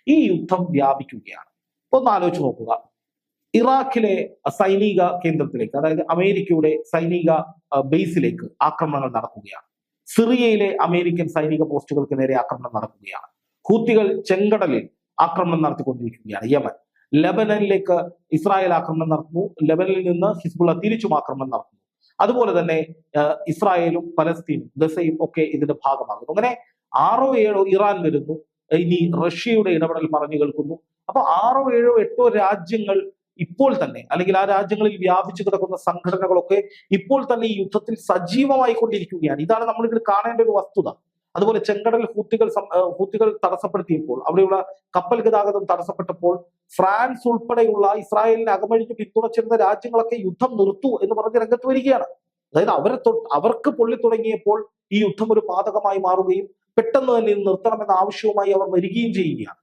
ഈ യുദ്ധം വ്യാപിക്കുകയാണ്. ഒന്ന് ആലോചിച്ച് നോക്കുക, ഇറാഖിലെ സൈനിക കേന്ദ്രത്തിലേക്ക്, അതായത് അമേരിക്കയുടെ സൈനിക ബേസിലേക്ക് ആക്രമണങ്ങൾ നടക്കുകയാണ്. സിറിയയിലെ അമേരിക്കൻ സൈനിക പോസ്റ്റുകൾക്ക് നേരെ ആക്രമണം നടക്കുകയാണ്. ഹൂത്തികൾ ചെങ്കടലിൽ ആക്രമണം നടത്തിക്കൊണ്ടിരിക്കുകയാണ്. യമൻ, ലെബനനിലേക്ക് ഇസ്രായേൽ ആക്രമണം നടത്തുന്നു. ലെബനിൽ നിന്ന് ഹിസ്ബുള്ള തിരിച്ചും ആക്രമണം നടത്തുന്നു. അതുപോലെ തന്നെ ഇസ്രായേലും പലസ്തീനും ഗസയും ഒക്കെ ഇതിന്റെ ഭാഗമാകുന്നു. അങ്ങനെ 6 7 ഇറാൻ വരുന്നു. ഇനി റഷ്യയുടെ ഇടപെടൽ പറഞ്ഞു കേൾക്കുന്നു. അപ്പൊ 6 7 8 രാജ്യങ്ങൾ ഇപ്പോൾ തന്നെ, അല്ലെങ്കിൽ ആ രാജ്യങ്ങളിൽ വ്യാപിച്ചു കിടക്കുന്ന സംഘടനകളൊക്കെ ഇപ്പോൾ തന്നെ ഈ യുദ്ധത്തിൽ സജീവമായി കൊണ്ടിരിക്കുകയാണ്. ഇതാണ് നമ്മൾ ഇതിൽ കാണേണ്ട ഒരു വസ്തുത. അതുപോലെ ചെങ്കടൽ ഹൂത്തികൾ തടസ്സപ്പെടുത്തിയപ്പോൾ, അവിടെയുള്ള കപ്പൽ ഗതാഗതം തടസ്സപ്പെട്ടപ്പോൾ ഫ്രാൻസ് ഉൾപ്പെടെയുള്ള ഇസ്രായേലിനെ അകമഴിഞ്ഞ് പിന്തുണച്ചിരുന്ന രാജ്യങ്ങളൊക്കെ യുദ്ധം നിർത്തൂ എന്ന് പറഞ്ഞ് രംഗത്ത് വരികയാണ്. അതായത് അവർക്ക് പൊള്ളി തുടങ്ങിയപ്പോൾ ഈ യുദ്ധം ഒരു പാതകമായി മാറുകയും പെട്ടെന്ന് തന്നെ ഇത് നിർത്തണമെന്ന ആവശ്യവുമായി അവർ വരികയും ചെയ്യുകയാണ്.